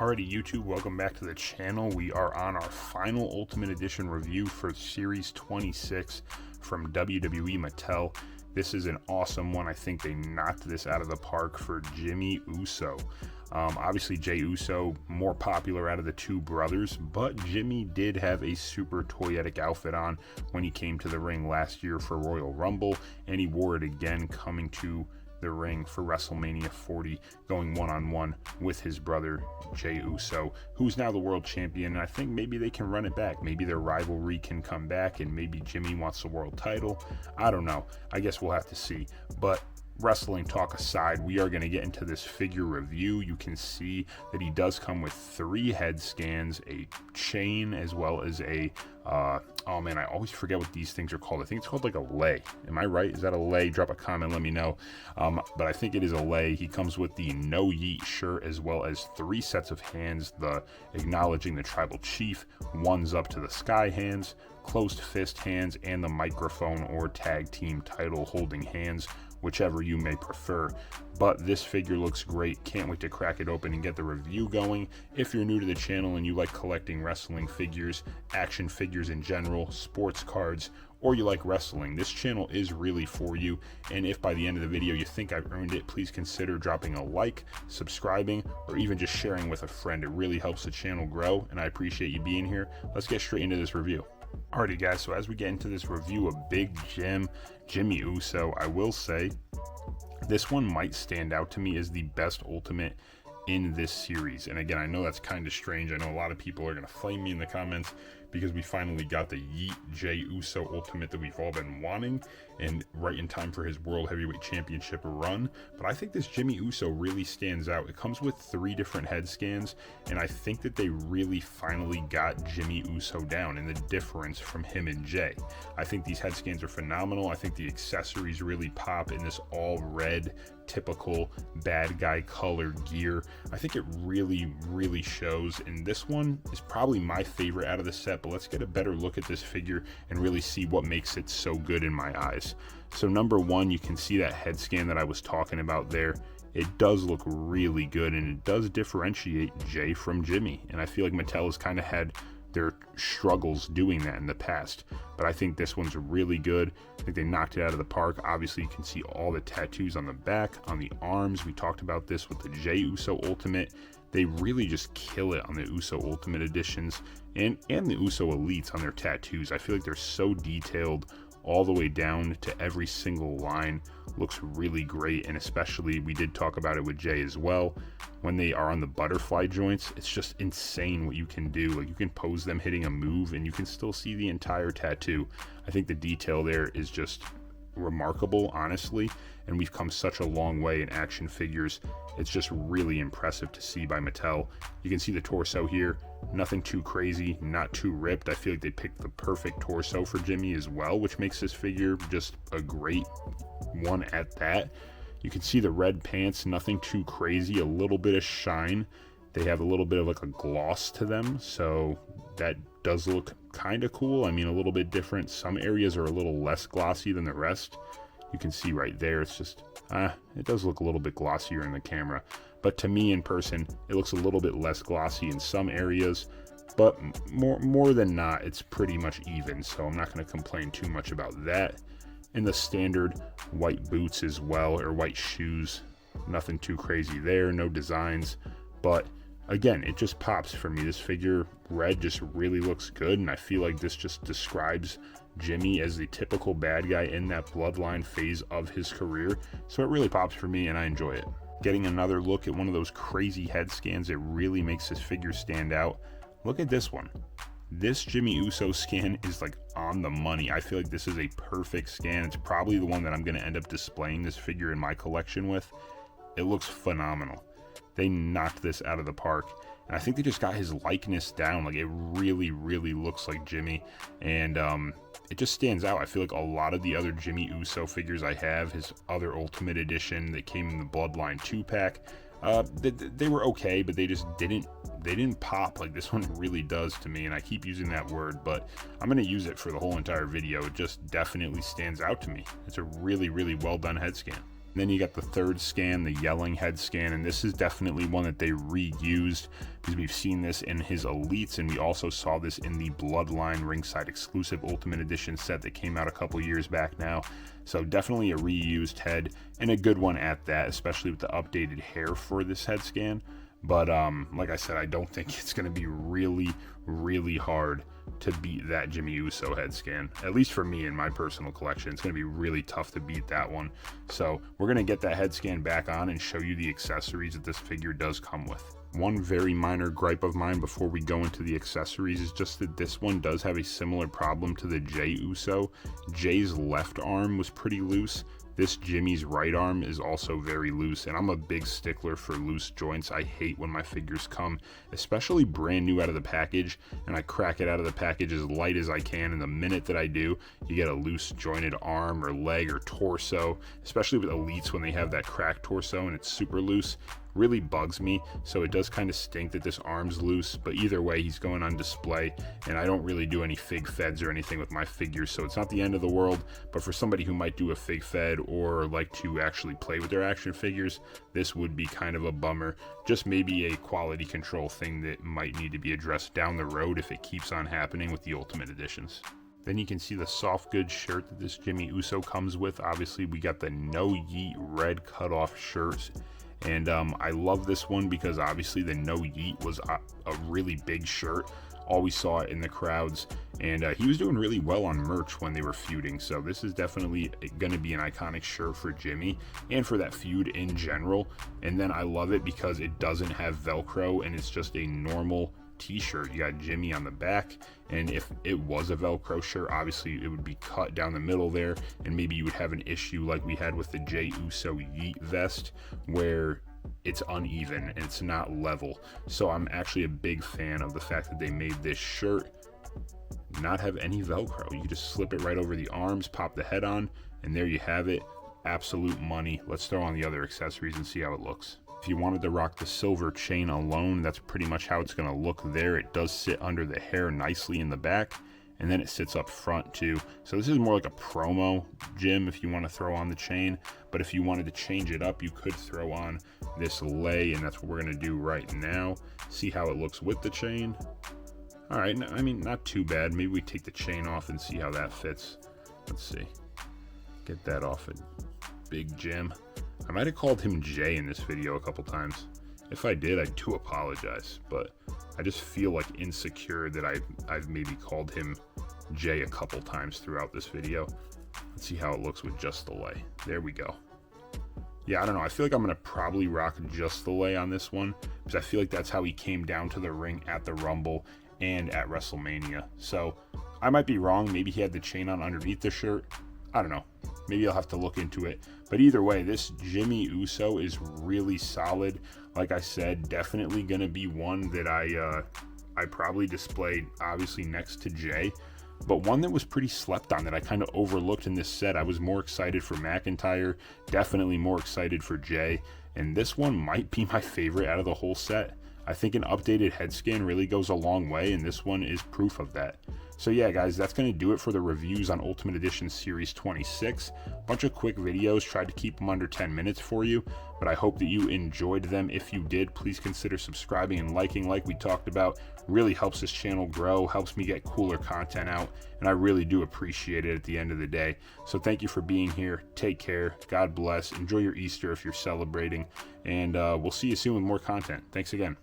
Alrighty, YouTube, welcome back to the channel. We are on our final Ultimate Edition review for Series 26 from WWE Mattel. This is an awesome one. I think they knocked this out of the park for Jimmy Uso. Obviously, Jey Uso, more popular out of the two brothers, but Jimmy did have a super toyetic outfit on when he came to the ring last year for Royal Rumble, and he wore it again coming to the ring for Wrestlemania 40, going one-on-one with his brother Jey Uso, who's now the world champion. And I think maybe they can run it back. Maybe their rivalry can come back, and maybe Jimmy wants the world title. I don't know. I guess we'll have to see. But wrestling talk aside, we are going to get into this figure review. You can see that he does come with 3 head scans, a chain, as well as a oh man, I always forget what these things are called. I think it's called like a lei. Am I right? Is that a lei? Drop a comment, let me know. But I think it is a lei. He comes with the No Yeet shirt, as well as 3 sets of hands, the acknowledging the tribal chief, one's up to the sky hands, closed fist hands, and the microphone or tag team title holding hands, whichever you may prefer. But this figure looks great. Can't wait to crack it open and get the review going. If you're new to the channel and you like collecting wrestling figures, action figures in general, sports cards, or you like wrestling, this channel is really for you. And if by the end of the video you think I've earned it, please consider dropping a like, subscribing, or even just sharing with a friend. It really helps the channel grow, and I appreciate you being here. Let's get straight into this review. Alrighty guys, so as we get into this review of Big Jimmy Uso, I will say this one might stand out to me as the best Ultimate in this series. And again, I know that's kind of strange. I know a lot of people are going to flame me in the comments because we finally got the Yeet Jey Uso Ultimate that we've all been wanting, and right in time for his World Heavyweight Championship run. But I think this Jimmy Uso really stands out. It comes with 3 different head scans, and I think that they really finally got Jimmy Uso down and the difference from him and Jey. I think these head scans are phenomenal. I think the accessories really pop in this all red, typical bad guy color gear. I think it really shows, and this one is probably my favorite out of the set. But let's get a better look at this figure and really see what makes it so good in my eyes. So number one, you can see that head scan that I was talking about there. It does look really good, and it does differentiate Jey from Jimmy, and I feel like Mattel has kind of had their struggles doing that in the past, but I think this one's really good. I think they knocked it out of the park. Obviously you can see all the tattoos on the back, on the arms. We talked about this with the Jey Uso Ultimate. They really just kill it on the Uso Ultimate Editions and the Uso Elites on their tattoos. I feel like they're so detailed all the way down to every single line. Looks really great, and especially we did talk about it with Jey as well. When they are on the butterfly joints, it's just insane what you can do. Like, you can pose them hitting a move and you can still see the entire tattoo. I think the detail there is just remarkable, honestly, and we've come such a long way in action figures. It's just really impressive to see by Mattel. You can see the torso here, nothing too crazy, not too ripped. I feel like they picked the perfect torso for Jimmy as well, which makes this figure just a great one at that. You can see the red pants, nothing too crazy, a little bit of shine. They have a little bit of like a gloss to them, so that does look kind of cool. I mean, a little bit different. Some areas are a little less glossy than the rest. You can see right there, it's just, it does look a little bit glossier in the camera. But to me in person, it looks a little bit less glossy in some areas, but more than not, it's pretty much even. So I'm not going to complain too much about that. In the standard white boots as well, or white shoes, nothing too crazy there, no designs. But again, it just pops for me. This figure, red, just really looks good, and I feel like this just describes Jimmy as the typical bad guy in that bloodline phase of his career. So it really pops for me, and I enjoy it. Getting another look at one of those crazy head scans, it really makes this figure stand out. Look at this one. This Jimmy Uso scan is like on the money. I feel like this is a perfect scan. It's probably the one that I'm going to end up displaying this figure in my collection with. It looks phenomenal. They knocked this out of the park, and I think they just got his likeness down. Like, it really looks like Jimmy, and it just stands out. I feel like a lot of the other Jimmy Uso figures I have, his other Ultimate Edition that came in the Bloodline 2-pack, they were okay, but they just didn't pop like this one really does to me. And I keep using that word, but I'm going to use it for the whole entire video. It just definitely stands out to me. It's a really well done head scan. Then you got the third scan, the yelling head scan, and this is definitely one that they reused because we've seen this in his Elites, and we also saw this in the Bloodline ringside exclusive Ultimate Edition set that came out a couple years back now. So definitely a reused head, and a good one at that, especially with the updated hair for this head scan. But like I said, I don't think it's going to be really hard to beat that Jimmy Uso head scan. At least for me in my personal collection, it's going to be really tough to beat that one. So we're going to get that head scan back on and show you the accessories that this figure does come with. One very minor gripe of mine before we go into the accessories is just that this one does have a similar problem to the Jey Uso. Jay's left arm was pretty loose. This Jimmy's right arm is also very loose, and I'm a big stickler for loose joints. I hate when my figures come, especially brand new out of the package, and I crack it out of the package as light as I can, and the minute that I do, you get a loose jointed arm or leg or torso, especially with Elites when they have that cracked torso and it's super loose. Really bugs me, so it does kind of stink that this arm's loose, but either way, he's going on display, and I don't really do any fig feds or anything with my figures, so it's not the end of the world. But for somebody who might do a fig fed or like to actually play with their action figures, this would be kind of a bummer. Just maybe a quality control thing that might need to be addressed down the road if it keeps on happening with the Ultimate Editions. Then you can see the soft goods shirt that this Jimmy Uso comes with. Obviously, we got the No Yeet red cutoff shirts. And I love this one because obviously the No Yeet was a really big shirt. Always saw it in the crowds, and he was doing really well on merch when they were feuding. So this is definitely going to be an iconic shirt for Jimmy and for that feud in general. And then I love it because it doesn't have Velcro and it's just a normal t-shirt. You got Jimmy on the back, and if it was a Velcro shirt, obviously it would be cut down the middle there, and maybe you would have an issue like we had with the Jey Uso Yeet vest where it's uneven and it's not level. So I'm actually a big fan of the fact that they made this shirt not have any Velcro. You just slip it right over the arms, pop the head on, and there you have it. Absolute money. Let's throw on the other accessories and see how it looks. If you wanted to rock the silver chain alone, that's pretty much how it's going to look there. It does sit under the hair nicely in the back, and then it sits up front too. So this is more like a promo Jim if you want to throw on the chain, but if you wanted to change it up, you could throw on this lei, and that's what we're going to do right now. See how it looks with the chain. All right, I mean, not too bad. Maybe we take the chain off and see how that fits. Let's see. Get that off it. Big Jim. I might have called him Jay in this video a couple times. If I did, I do apologize, but I just feel like insecure that I've maybe called him Jay a couple times throughout this video. Let's see how it looks with just the lei. There we go. Yeah, I don't know. I feel like I'm going to probably rock just the lei on this one because I feel like that's how he came down to the ring at the Rumble and at Wrestlemania. So I might be wrong. Maybe he had the chain on underneath the shirt. I don't know. Maybe I'll have to look into it. But either way, this Jimmy Uso is really solid. Like I said, definitely going to be one that I probably displayed obviously next to Jay. But one that was pretty slept on that I kind of overlooked in this set. I was more excited for McIntyre, definitely more excited for Jay. And this one might be my favorite out of the whole set. I think an updated head scan really goes a long way, and this one is proof of that. So yeah, guys, that's going to do it for the reviews on Ultimate Edition Series 26. Bunch of quick videos, tried to keep them under 10 minutes for you, but I hope that you enjoyed them. If you did, please consider subscribing and liking like we talked about. Really helps this channel grow, helps me get cooler content out, and I really do appreciate it at the end of the day. So thank you for being here. Take care. God bless. Enjoy your Easter if you're celebrating, and we'll see you soon with more content. Thanks again.